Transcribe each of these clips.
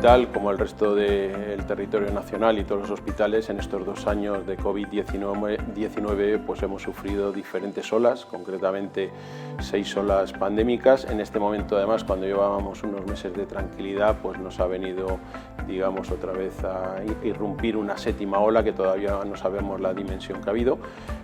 hospital, como el resto del territorio nacional y todos los hospitales, en estos 2 años de COVID-19 pues hemos sufrido diferentes olas, concretamente 6 olas pandémicas. En este momento, además, cuando llevábamos unos meses de tranquilidad, pues nos ha venido, digamos, otra vez a irrumpir una 7ª ola que todavía no sabemos la dimensión que ha habido.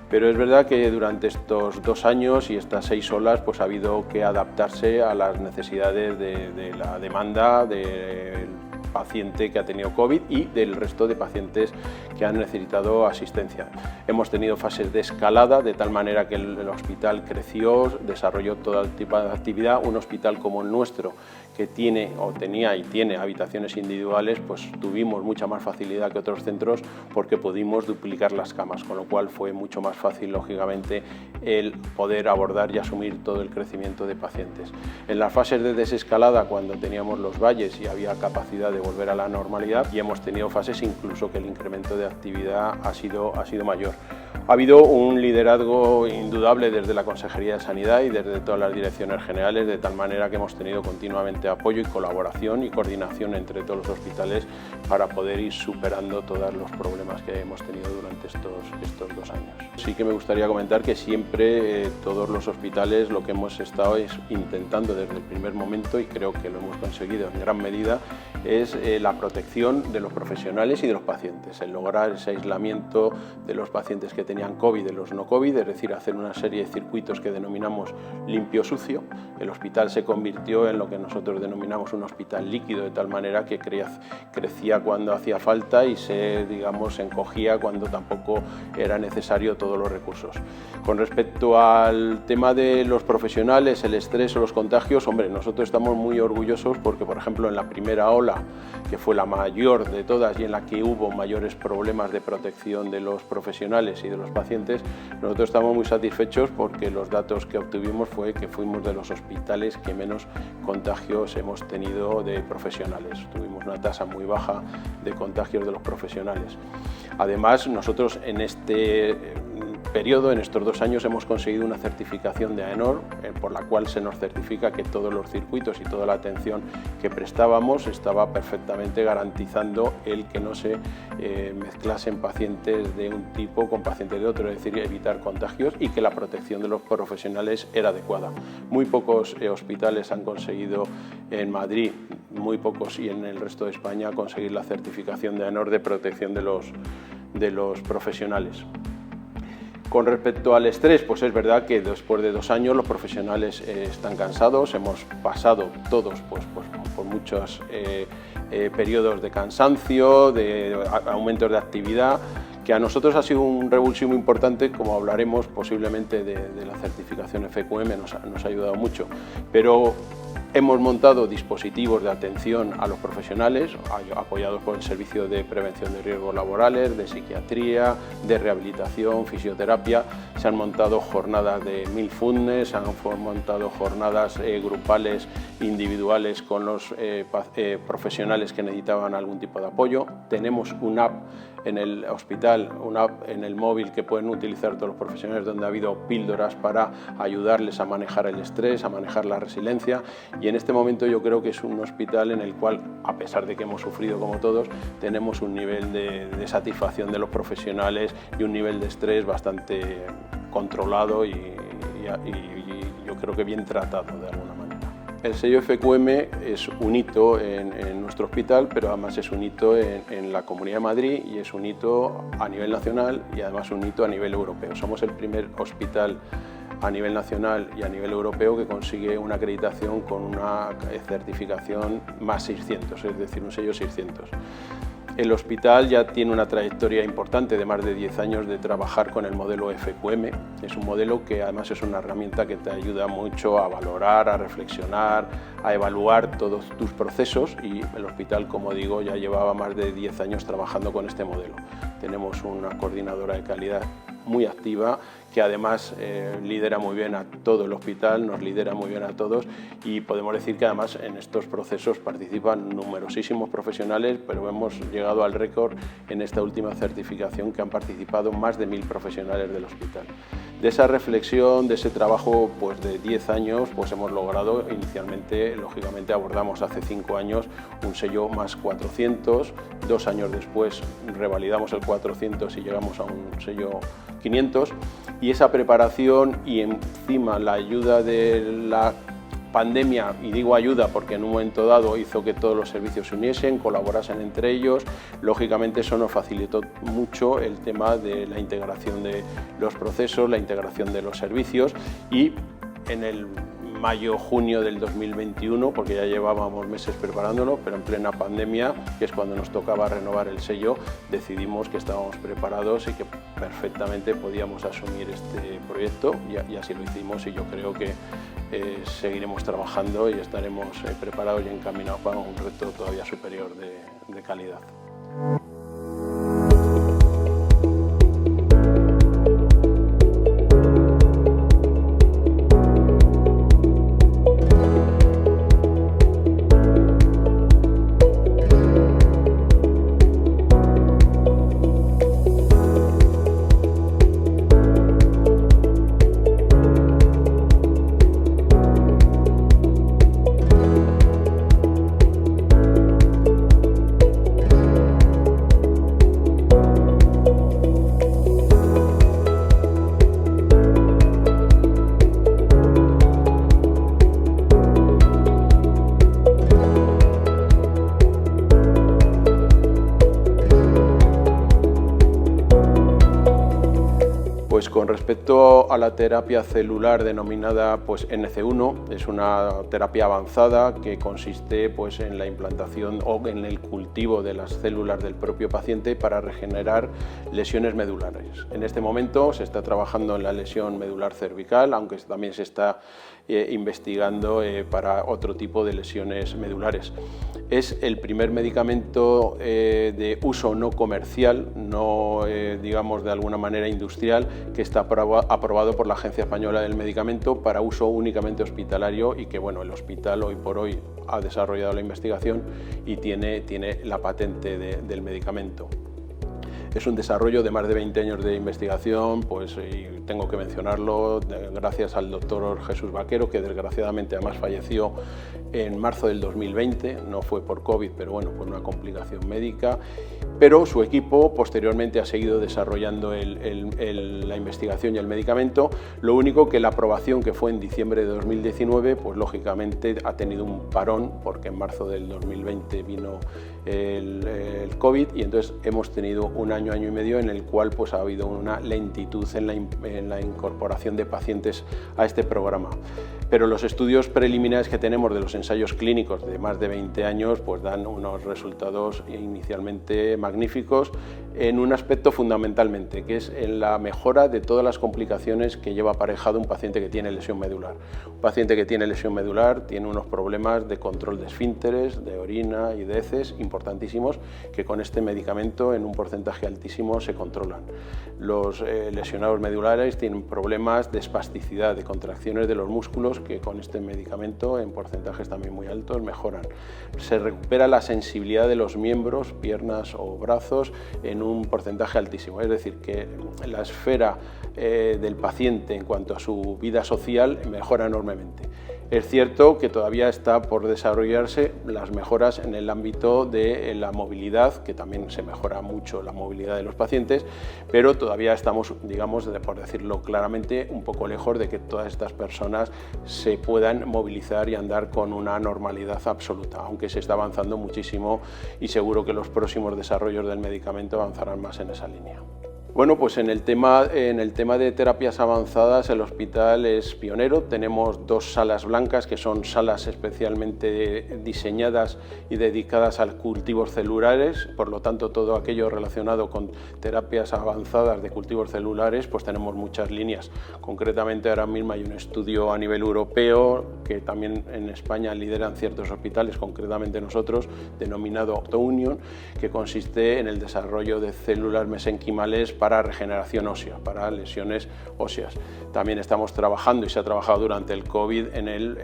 Pero es verdad que durante estos 2 años y estas 6 olas pues ha habido que adaptarse a las necesidades de la demanda del paciente que ha tenido COVID y del resto de pacientes que han necesitado asistencia. Hemos tenido fases de escalada, de tal manera que el hospital creció, desarrolló todo tipo de actividad. Un hospital como el nuestro, que tiene o tenía y tiene habitaciones individuales, pues tuvimos mucha más facilidad que otros centros porque pudimos duplicar las camas, con lo cual fue mucho más fácil, lógicamente, el poder abordar y asumir todo el crecimiento de pacientes. En las fases de desescalada, cuando teníamos los valles y había capacidad de volver a la normalidad, y hemos tenido fases incluso que el incremento de actividad ha sido mayor. Ha habido un liderazgo indudable desde la Consejería de Sanidad y desde todas las direcciones generales, de tal manera que hemos tenido continuamente apoyo y colaboración y coordinación entre todos los hospitales para poder ir superando todos los problemas que hemos tenido durante estos 2 años. Sí que me gustaría comentar que siempre todos los hospitales lo que hemos estado es intentando desde el primer momento, y creo que lo hemos conseguido en gran medida, es la protección de los profesionales y de los pacientes, el lograr ese aislamiento de los pacientes que tenían COVID de los no COVID, es decir, hacer una serie de circuitos que denominamos limpio-sucio. El hospital se convirtió en lo que nosotros denominamos un hospital líquido, de tal manera que crecía cuando hacía falta y se encogía cuando tampoco era necesario todos los recursos. Con respecto al tema de los profesionales, el estrés o los contagios, hombre, nosotros estamos muy orgullosos porque, por ejemplo, en la primera ola, que fue la mayor de todas y en la que hubo mayores problemas de protección de los profesionales y de los pacientes, nosotros estamos muy satisfechos porque los datos que obtuvimos fue que fuimos de los hospitales que menos contagios hemos tenido de profesionales. Tuvimos una tasa muy baja de contagios de los profesionales. Además, nosotros en este periodo, en estos 2 años, hemos conseguido una certificación de AENOR, por la cual se nos certifica que todos los circuitos y toda la atención que prestábamos estaba perfectamente garantizando el que no se mezclasen pacientes de un tipo con pacientes de otro, es decir, evitar contagios, y que la protección de los profesionales era adecuada. Muy pocos hospitales han conseguido en Madrid, muy pocos, y en el resto de España, conseguir la certificación de AENOR de protección de los profesionales. Con respecto al estrés, pues es verdad que después de 2 años los profesionales están cansados, hemos pasado todos por muchos periodos de cansancio, de aumentos de actividad, que a nosotros ha sido un revulsivo importante, como hablaremos posiblemente de la certificación FQM, nos ha ayudado mucho, pero hemos montado dispositivos de atención a los profesionales, apoyados por el Servicio de Prevención de Riesgos Laborales, de psiquiatría, de rehabilitación, fisioterapia. Se han montado jornadas de mindfulness, se han montado jornadas grupales, individuales con los profesionales que necesitaban algún tipo de apoyo. Tenemos una app en el hospital, una app en el móvil que pueden utilizar todos los profesionales, donde ha habido píldoras para ayudarles a manejar el estrés, a manejar la resiliencia, y en este momento yo creo que es un hospital en el cual, a pesar de que hemos sufrido como todos, tenemos un nivel de satisfacción de los profesionales y un nivel de estrés bastante controlado y yo creo que bien tratado de alguna manera. El sello FQM es un hito en nuestro hospital, pero además es un hito en la Comunidad de Madrid, y es un hito a nivel nacional y además un hito a nivel europeo. Somos el primer hospital a nivel nacional y a nivel europeo que consigue una acreditación con una certificación más 600, es decir, un sello 600. El hospital ya tiene una trayectoria importante de más de 10 años de trabajar con el modelo FQM. Es un modelo que además es una herramienta que te ayuda mucho a valorar, a reflexionar, a evaluar todos tus procesos, y el hospital, como digo, ya llevaba más de 10 años trabajando con este modelo. Tenemos una coordinadora de calidad muy activa que además lidera muy bien a todo el hospital, nos lidera muy bien a todos, y podemos decir que además en estos procesos participan numerosísimos profesionales, pero hemos llegado al récord en esta última certificación que han participado más de 1000 profesionales del hospital. De esa reflexión, de ese trabajo pues, de 10 años, pues hemos logrado inicialmente, lógicamente abordamos hace 5 años un sello más 400, 2 años después revalidamos el 400 y llegamos a un sello 500, y esa preparación y encima la ayuda de la pandemia, y digo ayuda porque en un momento dado hizo que todos los servicios se uniesen, colaborasen entre ellos, lógicamente eso nos facilitó mucho el tema de la integración de los procesos, la integración de los servicios, y en el mayo-junio del 2021, porque ya llevábamos meses preparándolo, pero en plena pandemia, que es cuando nos tocaba renovar el sello, decidimos que estábamos preparados y que perfectamente podíamos asumir este proyecto, y así lo hicimos, y yo creo que seguiremos trabajando y estaremos preparados y encaminados para un reto todavía superior de calidad. Pues con respecto a la terapia celular denominada pues, NC1, es una terapia avanzada que consiste pues, en la implantación o en el cultivo de las células del propio paciente para regenerar lesiones medulares. En este momento se está trabajando en la lesión medular cervical, aunque también se está investigando para otro tipo de lesiones medulares. Es el primer medicamento de uso no comercial, no digamos de alguna manera industrial, que está aprobado por la Agencia Española del Medicamento para uso únicamente hospitalario, y que bueno, el hospital hoy por hoy ha desarrollado la investigación y tiene la patente del medicamento. Es un desarrollo de más de 20 años de investigación, pues, y tengo que mencionarlo gracias al doctor Jesús Vaquero, que desgraciadamente además falleció en marzo del 2020, no fue por COVID, pero bueno, por una complicación médica, pero su equipo posteriormente ha seguido desarrollando la investigación y el medicamento. Lo único que la aprobación, que fue en diciembre de 2019, pues lógicamente ha tenido un parón, porque en marzo del 2020 vino el COVID, y entonces hemos tenido un año y medio en el cual pues ha habido una lentitud en la incorporación de pacientes a este programa. Pero los estudios preliminares que tenemos de los ensayos clínicos de más de 20 años pues dan unos resultados inicialmente magníficos en un aspecto fundamentalmente, que es en la mejora de todas las complicaciones que lleva aparejado un paciente que tiene lesión medular. Un paciente que tiene lesión medular tiene unos problemas de control de esfínteres, de orina y de heces importantísimos, que con este medicamento en un porcentaje altísimo se controlan. Los lesionados medulares tienen problemas de espasticidad, de contracciones de los músculos, que con este medicamento en porcentajes también muy altos mejoran. Se recupera la sensibilidad de los miembros, piernas o brazos, en un porcentaje altísimo, es decir, que la esfera del paciente en cuanto a su vida social mejora enormemente. Es cierto que todavía está por desarrollarse las mejoras en el ámbito de la movilidad, que también se mejora mucho la movilidad de los pacientes, pero todavía estamos, digamos, por decirlo claramente, un poco lejos de que todas estas personas se puedan movilizar y andar con una normalidad absoluta, aunque se está avanzando muchísimo y seguro que los próximos desarrollos del medicamento avanzarán más en esa línea. Bueno, pues en el tema de terapias avanzadas el hospital es pionero. Tenemos 2 salas blancas, que son salas especialmente diseñadas y dedicadas a cultivos celulares, por lo tanto todo aquello relacionado con terapias avanzadas de cultivos celulares, pues tenemos muchas líneas. Concretamente ahora mismo hay un estudio a nivel europeo, que también en España lideran ciertos hospitales, concretamente nosotros, denominado OptoUnion, que consiste en el desarrollo de células mesenquimales para regeneración ósea, para lesiones óseas. También estamos trabajando, y se ha trabajado durante el COVID, en el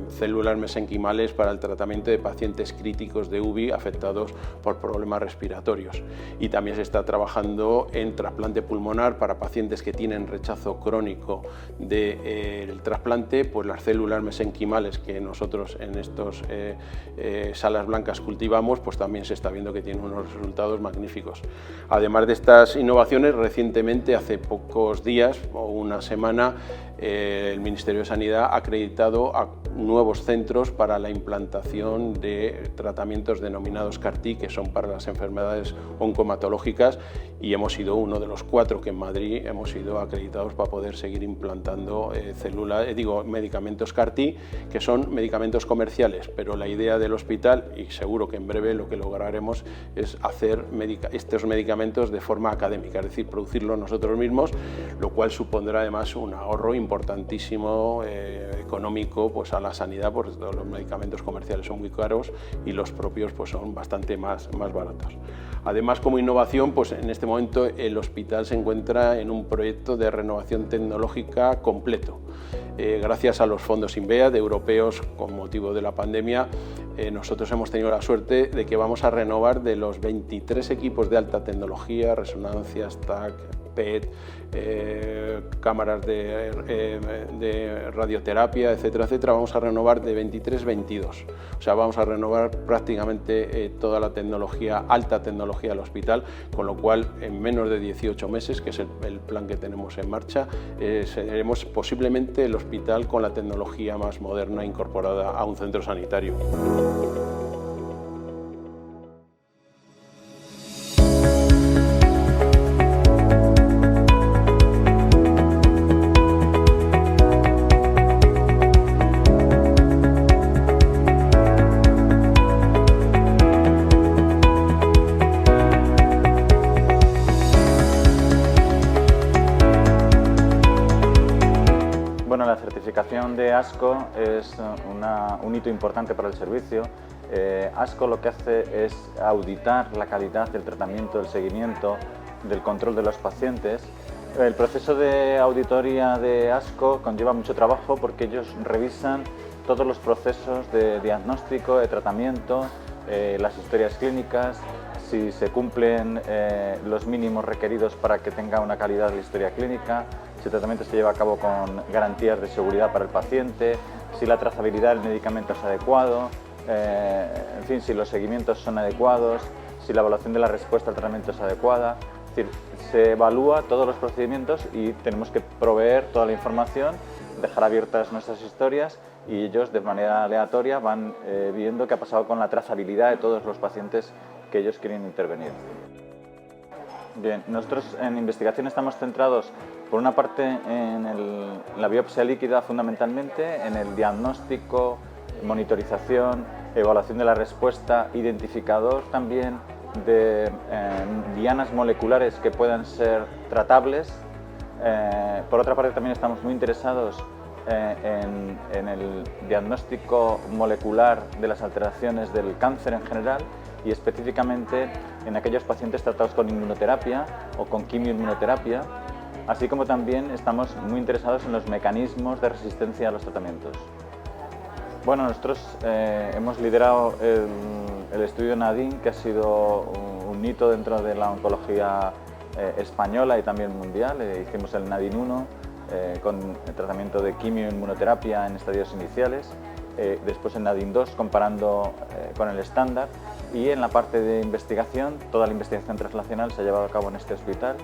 células mesenquimales para el tratamiento de pacientes críticos de UVI afectados por problemas respiratorios. Y también se está trabajando en trasplante pulmonar para pacientes que tienen rechazo crónico del trasplante, pues las células mesenquimales que nosotros en estos salas blancas cultivamos, pues también se está viendo que tienen unos resultados magníficos. Además de estas innovaciones, recientemente, hace pocos días o una semana, el Ministerio de Sanidad ha acreditado a nuevos centros para la implantación de tratamientos denominados CAR-T, que son para las enfermedades oncomatológicas, y hemos sido uno de los 4 que en Madrid hemos sido acreditados para poder seguir implantando medicamentos CAR-T, que son medicamentos comerciales, pero la idea del hospital, y seguro que en breve lo que lograremos, es hacer estos medicamentos de forma académica, es decir, producirlos nosotros mismos, lo cual supondrá además un ahorro importantísimo económico pues a la sanidad, porque todos los medicamentos comerciales son muy caros y los propios pues son bastante más baratos. Además, como innovación, pues en este momento el hospital se encuentra en un proyecto de renovación tecnológica completo. Gracias a los fondos INVEAD europeos con motivo de la pandemia, nosotros hemos tenido la suerte de que vamos a renovar de los 23 equipos de alta tecnología, resonancias, TAC, PET, cámaras de radioterapia, etcétera, etcétera, vamos a renovar de 23 22. O sea, vamos a renovar prácticamente toda la tecnología, alta tecnología del hospital, con lo cual en menos de 18 meses, que es el plan que tenemos en marcha, seremos posiblemente el hospital con la tecnología más moderna incorporada a un centro sanitario. Bueno, la certificación de ASCO es un hito importante para el servicio. ASCO lo que hace es auditar la calidad del tratamiento, del seguimiento, del control de los pacientes. El proceso de auditoría de ASCO conlleva mucho trabajo porque ellos revisan todos los procesos de diagnóstico, de tratamiento, las historias clínicas, si se cumplen los mínimos requeridos para que tenga una calidad la historia clínica, si el tratamiento se lleva a cabo con garantías de seguridad para el paciente, si la trazabilidad del medicamento es adecuado, en fin, si los seguimientos son adecuados, si la evaluación de la respuesta al tratamiento es adecuada. Es decir, se evalúa todos los procedimientos y tenemos que proveer toda la información, dejar abiertas nuestras historias y ellos de manera aleatoria van viendo qué ha pasado con la trazabilidad de todos los pacientes que ellos quieren intervenir. Bien, nosotros en investigación estamos centrados por una parte en la biopsia líquida fundamentalmente, en el diagnóstico, monitorización, evaluación de la respuesta, identificador también de dianas moleculares que puedan ser tratables. Por otra parte también estamos muy interesados en el diagnóstico molecular de las alteraciones del cáncer en general y específicamente en aquellos pacientes tratados con inmunoterapia o con quimioinmunoterapia, así como también estamos muy interesados en los mecanismos de resistencia a los tratamientos. Bueno, nosotros hemos liderado el estudio NADIN, que ha sido un hito dentro de la oncología española y también mundial. Hicimos el NADIN 1 con el tratamiento de quimioinmunoterapia en estadios iniciales, después el NADIN 2 comparando con el estándar, y en la parte de investigación, toda la investigación translacional se ha llevado a cabo en este hospital,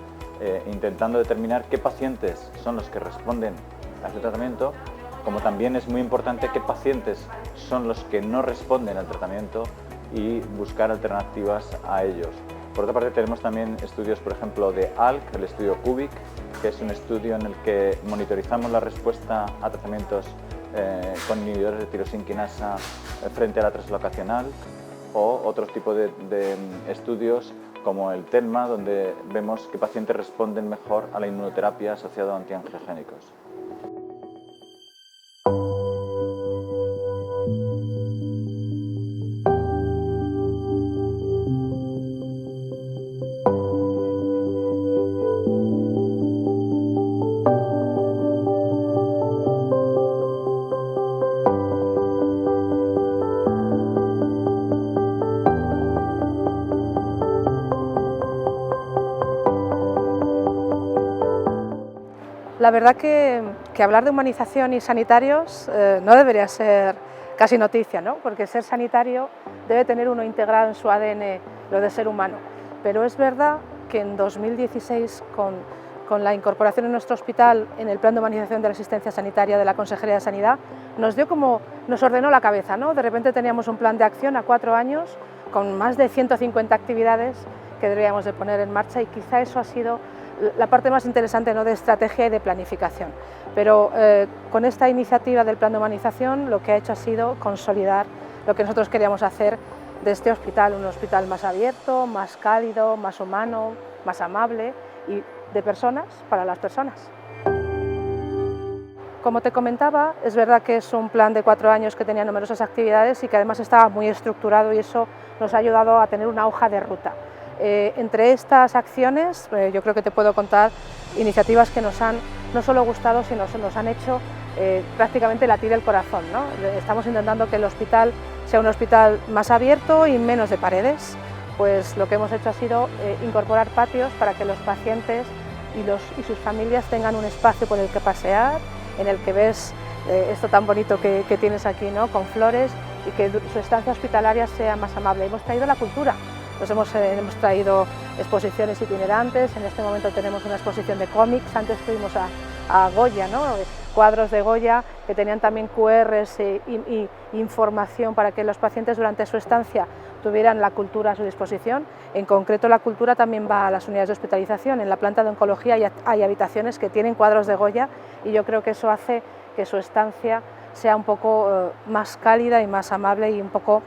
intentando determinar qué pacientes son los que responden a este tratamiento, como también es muy importante qué pacientes son los que no responden al tratamiento y buscar alternativas a ellos. Por otra parte tenemos también estudios, por ejemplo, de ALK, el estudio CUBIC, que es un estudio en el que monitorizamos la respuesta a tratamientos con inhibidores de tirosinquinasa frente a la translocacional, o otro tipo de estudios como el TELMA, donde vemos que pacientes responden mejor a la inmunoterapia asociada a antiangiogénicos. La verdad que hablar de humanización y sanitarios no debería ser casi noticia, ¿no? Porque ser sanitario debe tener uno integrado en su ADN lo de ser humano. Pero es verdad que en 2016, con la incorporación en nuestro hospital en el Plan de Humanización de la Asistencia Sanitaria de la Consejería de Sanidad, nos ordenó la cabeza, ¿no? De repente teníamos un plan de acción a 4 años con más de 150 actividades que deberíamos de poner en marcha, y quizá eso ha sido la parte más interesante, ¿no?, de estrategia y de planificación. Pero con esta iniciativa del plan de humanización lo que ha hecho ha sido consolidar lo que nosotros queríamos hacer de este hospital, un hospital más abierto, más cálido, más humano, más amable y de personas para las personas. Como te comentaba, es verdad que es un plan de 4 años que tenía numerosas actividades y que además estaba muy estructurado, y eso nos ha ayudado a tener una hoja de ruta. Entre estas acciones yo creo que te puedo contar iniciativas que nos han no solo gustado, sino nos han hecho prácticamente latir el corazón, ¿no? Estamos intentando que el hospital sea un hospital más abierto y menos de paredes. Pues lo que hemos hecho ha sido incorporar patios para que los pacientes y sus familias tengan un espacio por el que pasear, en el que ves esto tan bonito que tienes aquí, ¿no?, con flores, y que su estancia hospitalaria sea más amable. Hemos traído la cultura. Hemos traído exposiciones itinerantes. En este momento tenemos una exposición de cómics. Antes fuimos a Goya, ¿no?, cuadros de Goya que tenían también QRs y información para que los pacientes durante su estancia tuvieran la cultura a su disposición. En concreto, la cultura también va a las unidades de hospitalización. En la planta de oncología hay habitaciones que tienen cuadros de Goya, y yo creo que eso hace que su estancia sea un poco más cálida y más amable, y un poco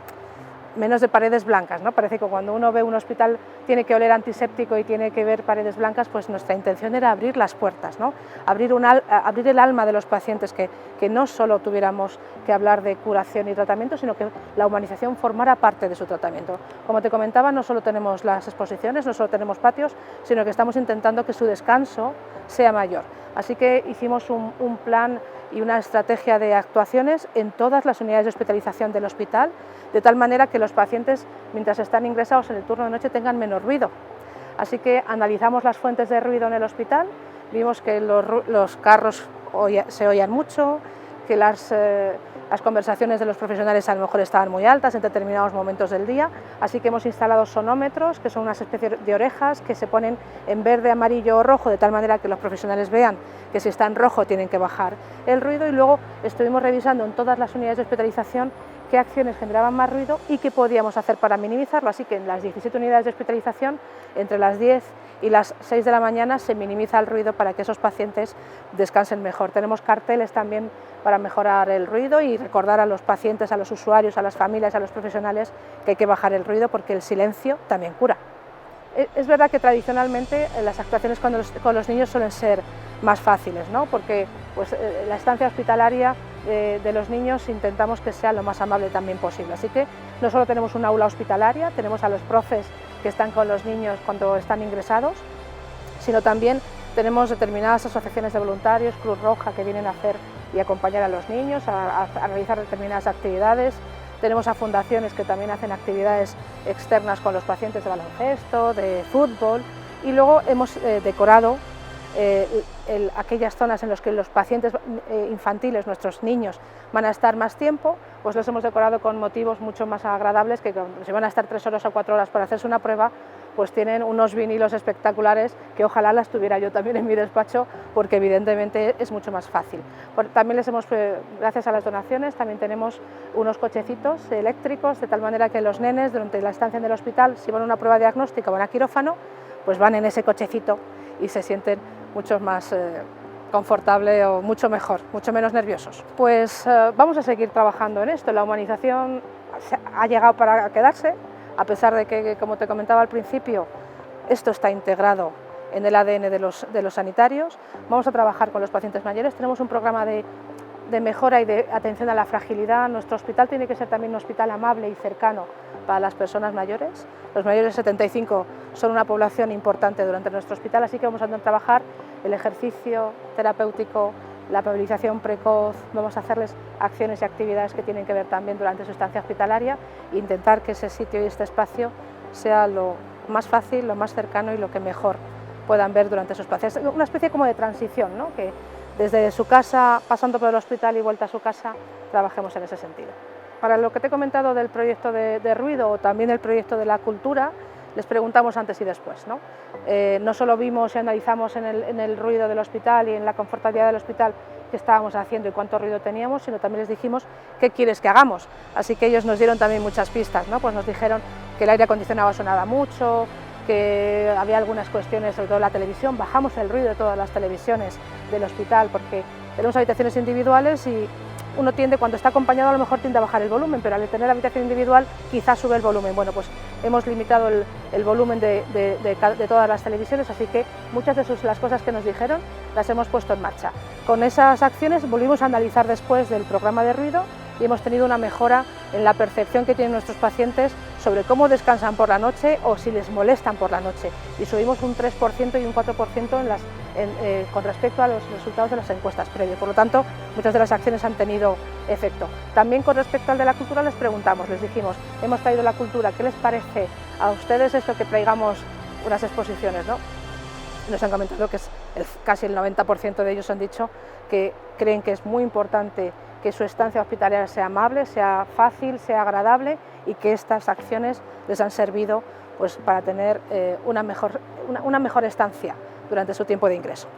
menos de paredes blancas, ¿no? Parece que cuando uno ve un hospital tiene que oler antiséptico y tiene que ver paredes blancas. Pues nuestra intención era abrir las puertas, ¿no? Abrir el alma de los pacientes, que no solo tuviéramos que hablar de curación y tratamiento, sino que la humanización formara parte de su tratamiento. Como te comentaba, no solo tenemos las exposiciones, no solo tenemos patios, sino que estamos intentando que su descanso sea mayor. Así que hicimos un plan y una estrategia de actuaciones en todas las unidades de hospitalización del hospital, de tal manera que los pacientes, mientras están ingresados en el turno de noche, tengan menos ruido. Así que analizamos las fuentes de ruido en el hospital, vimos que los carros se oían mucho, que las conversaciones de los profesionales a lo mejor estaban muy altas en determinados momentos del día, así que hemos instalado sonómetros, que son unas especies de orejas que se ponen en verde, amarillo o rojo, de tal manera que los profesionales vean que si está en rojo tienen que bajar el ruido, y luego estuvimos revisando en todas las unidades de hospitalización qué acciones generaban más ruido y qué podíamos hacer para minimizarlo. Así que en las 17 unidades de hospitalización, entre las 10 y las 6 de la mañana, se minimiza el ruido para que esos pacientes descansen mejor. Tenemos carteles también para mejorar el ruido y recordar a los pacientes, a los usuarios, a las familias, a los profesionales que hay que bajar el ruido, porque el silencio también cura. Es verdad que tradicionalmente las actuaciones con los niños suelen ser más fáciles, ¿no? Porque pues, la estancia hospitalaria de los niños intentamos que sea lo más amable también posible. Así que no solo tenemos un aula hospitalaria, tenemos a los profes que están con los niños cuando están ingresados, sino también tenemos determinadas asociaciones de voluntarios, Cruz Roja, que vienen a hacer y acompañar a los niños a realizar determinadas actividades. Tenemos a fundaciones que también hacen actividades externas con los pacientes de baloncesto, de fútbol, y luego hemos decorado aquellas zonas en las que los pacientes infantiles, nuestros niños, van a estar más tiempo, pues los hemos decorado con motivos mucho más agradables, que si van a estar 3 horas o 4 horas para hacerse una prueba, pues tienen unos vinilos espectaculares que ojalá las tuviera yo también en mi despacho, porque evidentemente es mucho más fácil. También gracias a las donaciones, también tenemos unos cochecitos eléctricos, de tal manera que los nenes durante la estancia en el hospital, si van a una prueba diagnóstica o van a quirófano, pues van en ese cochecito y se sienten mucho más confortable o mucho mejor, mucho menos nerviosos. Pues vamos a seguir trabajando en esto. La humanización ha llegado para quedarse, a pesar de que, como te comentaba al principio, esto está integrado en el ADN de los sanitarios. Vamos a trabajar con los pacientes mayores. Tenemos un programa de mejora y de atención a la fragilidad. Nuestro hospital tiene que ser también un hospital amable y cercano para las personas mayores. Los mayores de 75 son una población importante durante nuestro hospital, así que vamos a trabajar el ejercicio terapéutico, la mobilización precoz. Vamos a hacerles acciones y actividades que tienen que ver también durante su estancia hospitalaria e intentar que ese sitio y este espacio sea lo más fácil, lo más cercano y lo que mejor puedan ver durante sus pacientes. Una especie como de transición, ¿no? Que desde su casa, pasando por el hospital y vuelta a su casa, trabajemos en ese sentido. Para lo que te he comentado del proyecto de ruido o también el proyecto de la cultura, les preguntamos antes y después, ¿no? No solo vimos y analizamos en el ruido del hospital y en la confortabilidad del hospital qué estábamos haciendo y cuánto ruido teníamos, sino también les dijimos qué quieres que hagamos. Así que ellos nos dieron también muchas pistas, ¿no? Pues nos dijeron que el aire acondicionado sonaba mucho, que había algunas cuestiones, sobre todo la televisión. Bajamos el ruido de todas las televisiones del hospital porque tenemos habitaciones individuales y uno tiende, cuando está acompañado, a lo mejor tiende a bajar el volumen, pero al tener habitación individual quizás sube el volumen. Bueno, pues hemos limitado el volumen de todas las televisiones, así que muchas de las cosas que nos dijeron las hemos puesto en marcha. Con esas acciones volvimos a analizar después del programa de ruido y hemos tenido una mejora en la percepción que tienen nuestros pacientes sobre cómo descansan por la noche o si les molestan por la noche, y subimos un 3% y un 4% con respecto a los resultados de las encuestas previas. Por lo tanto, muchas de las acciones han tenido efecto. También con respecto al de la cultura les preguntamos, les dijimos, hemos traído la cultura, ¿qué les parece a ustedes esto que traigamos unas exposiciones, ¿no? Nos han comentado que casi el 90% de ellos han dicho que creen que es muy importante que su estancia hospitalaria sea amable, sea fácil, sea agradable, y que estas acciones les han servido pues, para tener una mejor estancia durante su tiempo de ingreso.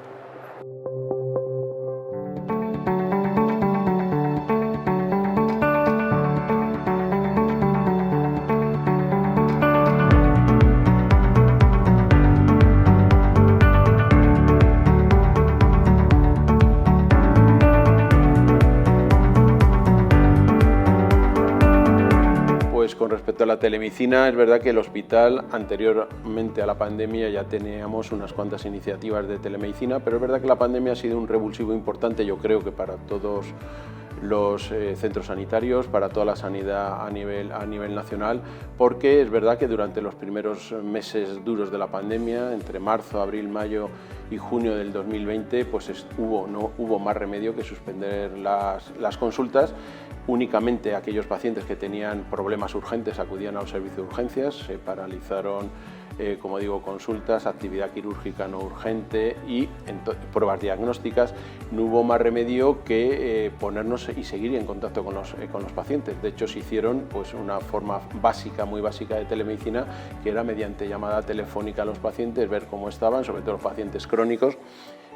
Con respecto a la telemedicina, es verdad que el hospital, anteriormente a la pandemia, ya teníamos unas cuantas iniciativas de telemedicina, pero es verdad que la pandemia ha sido un revulsivo importante, yo creo que para todos los centros sanitarios, para toda la sanidad a nivel nacional, porque es verdad que durante los primeros meses duros de la pandemia, entre marzo, abril, mayo y junio del 2020, pues no hubo más remedio que suspender las consultas. Únicamente aquellos pacientes que tenían problemas urgentes acudían al servicio de urgencias, se paralizaron, como digo, consultas, actividad quirúrgica no urgente y pruebas diagnósticas. No hubo más remedio que ponernos y seguir en contacto con los pacientes. De hecho, se hicieron pues, una forma básica, muy básica de telemedicina, que era mediante llamada telefónica a los pacientes, ver cómo estaban, sobre todo los pacientes crónicos,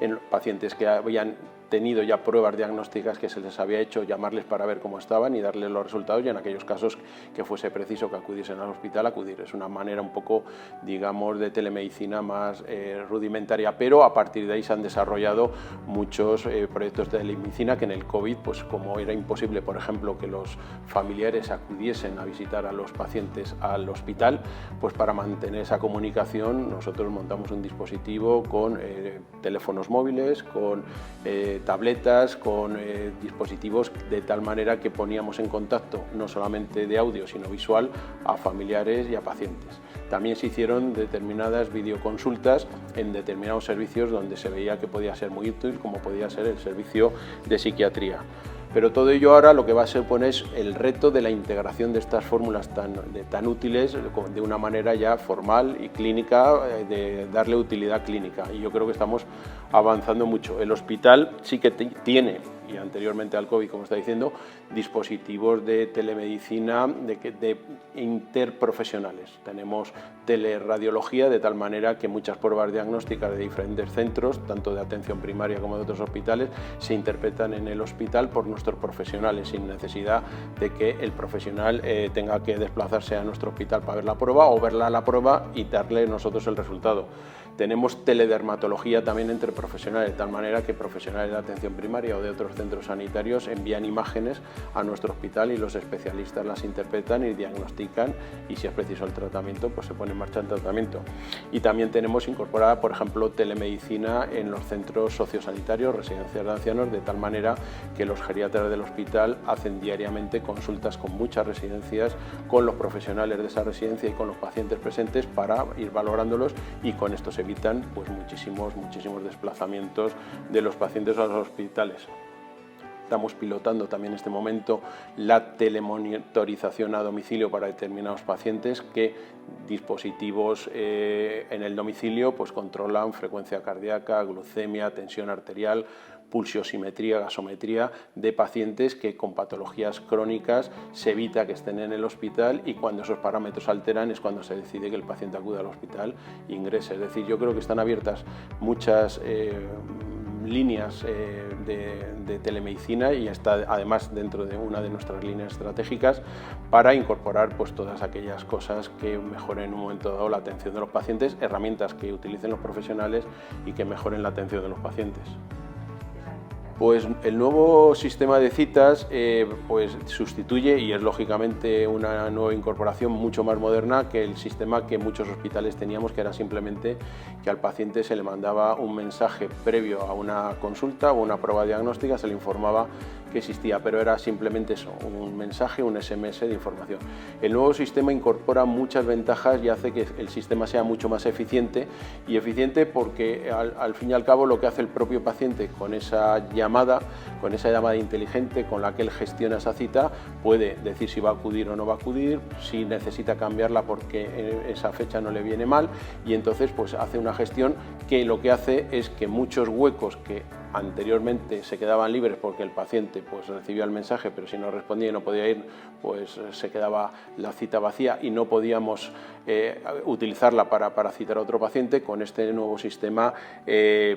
en pacientes que habían tenido ya pruebas diagnósticas que se les había hecho, llamarles para ver cómo estaban y darles los resultados, y en aquellos casos que fuese preciso que acudiesen al hospital, acudir. Es una manera un poco, digamos, de telemedicina más rudimentaria, pero a partir de ahí se han desarrollado muchos proyectos de telemedicina que en el COVID, pues como era imposible, por ejemplo, que los familiares acudiesen a visitar a los pacientes al hospital, pues para mantener esa comunicación nosotros montamos un dispositivo con teléfonos móviles, con tabletas, con dispositivos, de tal manera que poníamos en contacto no solamente de audio sino visual a familiares y a pacientes. También se hicieron determinadas videoconsultas en determinados servicios donde se veía que podía ser muy útil, como podía ser el servicio de psiquiatría. Pero todo ello ahora lo que va a suponer es el reto de la integración de estas fórmulas tan útiles de una manera ya formal y clínica, de darle utilidad clínica. Y yo creo que estamos avanzando mucho. El hospital sí que tiene, y anteriormente al COVID, como está diciendo, dispositivos de telemedicina de interprofesionales. Tenemos teleradiología, de tal manera que muchas pruebas diagnósticas de diferentes centros, tanto de atención primaria como de otros hospitales, se interpretan en el hospital por nuestros profesionales, sin necesidad de que el profesional tenga que desplazarse a nuestro hospital para ver la prueba o verla a la prueba y darle nosotros el resultado. Tenemos teledermatología también entre profesionales, de tal manera que profesionales de atención primaria o de otros centros sanitarios envían imágenes a nuestro hospital y los especialistas las interpretan y diagnostican, y si es preciso el tratamiento, pues se pone en marcha el tratamiento. Y también tenemos incorporada, por ejemplo, telemedicina en los centros sociosanitarios, residencias de ancianos, de tal manera que los geriatras del hospital hacen diariamente consultas con muchas residencias, con los profesionales de esa residencia y con los pacientes presentes para ir valorándolos, y con esto se evitan pues muchísimos desplazamientos de los pacientes a los hospitales. Estamos pilotando también en este momento la telemonitorización a domicilio para determinados pacientes, que dispositivos en el domicilio pues controlan frecuencia cardíaca, glucemia, tensión arterial, pulsiosimetría, gasometría de pacientes que con patologías crónicas se evita que estén en el hospital, y cuando esos parámetros alteran es cuando se decide que el paciente acude al hospital e ingrese. Es decir, yo creo que están abiertas muchas líneas de telemedicina, y está además dentro de una de nuestras líneas estratégicas para incorporar pues todas aquellas cosas que mejoren en un momento dado la atención de los pacientes, herramientas que utilicen los profesionales y que mejoren la atención de los pacientes. Pues el nuevo sistema de citas pues sustituye, y es lógicamente una nueva incorporación mucho más moderna que el sistema que muchos hospitales teníamos, que era simplemente que al paciente se le mandaba un mensaje previo a una consulta o una prueba diagnóstica, se le informaba que existía, pero era simplemente eso, un mensaje, un SMS de información. El nuevo sistema incorpora muchas ventajas y hace que el sistema sea mucho más eficiente, y eficiente porque al fin y al cabo lo que hace el propio paciente con esa llamada inteligente con la que él gestiona esa cita, puede decir si va a acudir o no va a acudir, si necesita cambiarla porque esa fecha no le viene mal, y entonces pues hace una gestión que lo que hace es que muchos huecos que anteriormente se quedaban libres porque el paciente pues recibía el mensaje, pero si no respondía y no podía ir, pues se quedaba la cita vacía y no podíamos utilizarla para citar a otro paciente. Con este nuevo sistema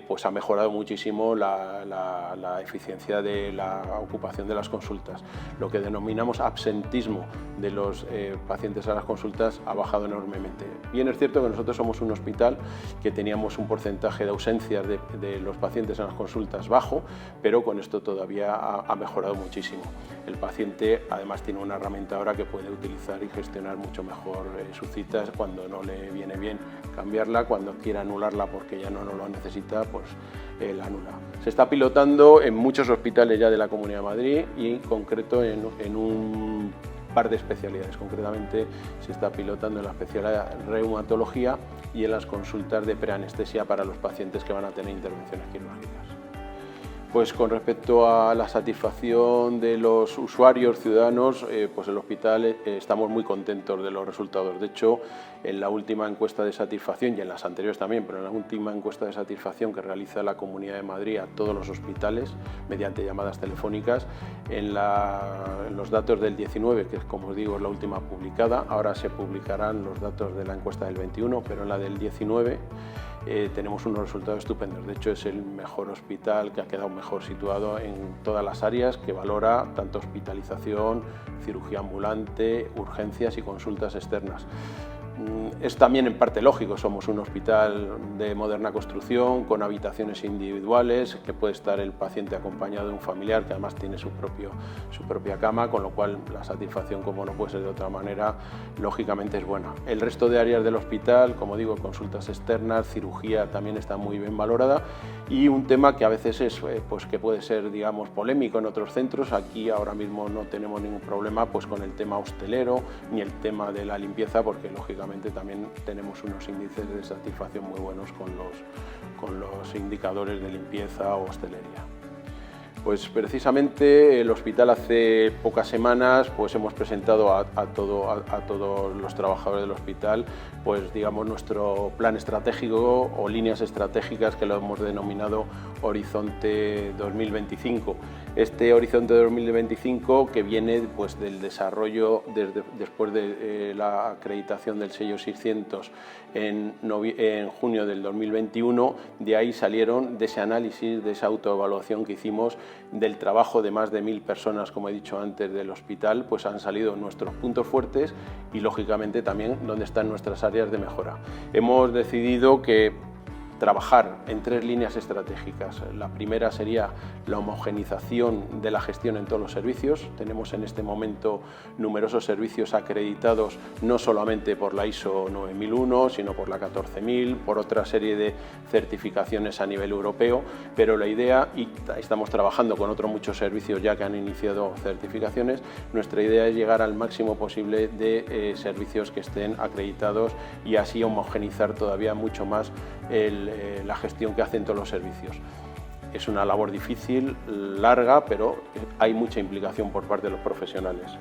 pues ha mejorado muchísimo la eficiencia de la ocupación de las consultas. Lo que denominamos absentismo de los pacientes a las consultas ha bajado enormemente. Bien, es cierto que nosotros somos un hospital que teníamos un porcentaje de ausencias de los pacientes en las consultas bajo, pero con esto todavía ha mejorado muchísimo. El paciente además tiene una herramienta ahora que puede utilizar y gestionar mucho mejor sus citas. Cuando no le viene bien cambiarla, cuando quiera anularla porque ya no lo necesita, pues la anula. Se está pilotando en muchos hospitales ya de la Comunidad de Madrid, y en concreto en un par de especialidades. Concretamente se está pilotando en la especialidad de reumatología y en las consultas de preanestesia para los pacientes que van a tener intervenciones quirúrgicas. Pues con respecto a la satisfacción de los usuarios ciudadanos, pues el hospital estamos muy contentos de los resultados. De hecho, en la última encuesta de satisfacción, y en las anteriores también, pero en la última encuesta de satisfacción que realiza la Comunidad de Madrid a todos los hospitales mediante llamadas telefónicas, en los datos del 19, que como os digo es la última publicada, ahora se publicarán los datos de la encuesta del 21, pero en la del 19 tenemos unos resultados estupendos. De hecho, es el mejor hospital que ha quedado mejor situado en todas las áreas, que valora tanto hospitalización, cirugía ambulante, urgencias y consultas externas. Es también en parte lógico, somos un hospital de moderna construcción, con habitaciones individuales, que puede estar el paciente acompañado de un familiar que además tiene su propia cama, con lo cual la satisfacción, como no puede ser de otra manera, lógicamente es buena. El resto de áreas del hospital, como digo, consultas externas, cirugía también está muy bien valorada, y un tema que a veces es pues que puede ser, digamos, polémico en otros centros. Aquí ahora mismo no tenemos ningún problema pues con el tema hostelero ni el tema de la limpieza, porque lógicamente también tenemos unos índices de satisfacción muy buenos con los indicadores de limpieza o hostelería. Pues precisamente el hospital hace pocas semanas pues hemos presentado a todos los trabajadores del hospital pues digamos nuestro plan estratégico o líneas estratégicas, que lo hemos denominado Horizonte 2025. Este Horizonte 2025, que viene pues del desarrollo después de la acreditación del sello 600 en junio del 2021, de ahí salieron, de ese análisis, de esa autoevaluación que hicimos, del trabajo de más de 1000 personas, como he dicho antes, del hospital, pues han salido nuestros puntos fuertes y lógicamente también dónde están nuestras áreas de mejora. Hemos decidido que trabajar en 3 líneas estratégicas. La primera sería la homogenización de la gestión en todos los servicios. Tenemos en este momento numerosos servicios acreditados, no solamente por la ISO 9001, sino por la 14000, por otra serie de certificaciones a nivel europeo, pero la idea, y estamos trabajando con otros muchos servicios ya que han iniciado certificaciones, nuestra idea es llegar al máximo posible de servicios que estén acreditados y así homogenizar todavía mucho más la gestión que hacen todos los servicios. Es una labor difícil, larga, pero hay mucha implicación por parte de los profesionales.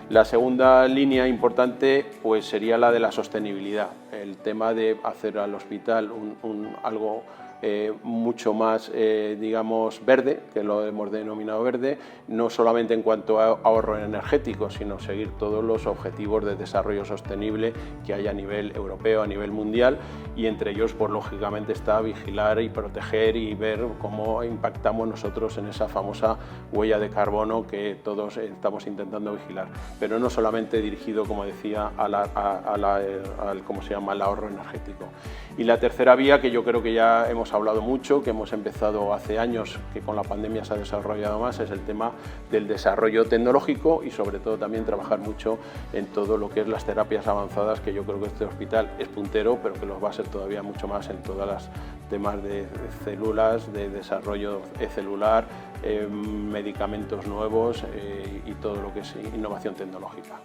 La segunda línea importante pues sería la de la sostenibilidad, el tema de hacer al hospital algo mucho más, digamos, verde, que lo hemos denominado verde, no solamente en cuanto a ahorro energético, sino seguir todos los objetivos de desarrollo sostenible que hay a nivel europeo, a nivel mundial, y entre ellos, pues lógicamente está vigilar y proteger y ver cómo impactamos nosotros en esa famosa huella de carbono que todos estamos intentando vigilar, pero no solamente dirigido, como decía, al ¿cómo se llama?, al ahorro energético. Y la tercera vía, que yo creo que ya hemos hablado mucho, que hemos empezado hace años, que con la pandemia se ha desarrollado más, es el tema del desarrollo tecnológico y sobre todo también trabajar mucho en todo lo que es las terapias avanzadas, que yo creo que este hospital es puntero, pero que lo va a ser todavía mucho más en todas las temas de células, de desarrollo celular, medicamentos nuevos y todo lo que es innovación tecnológica.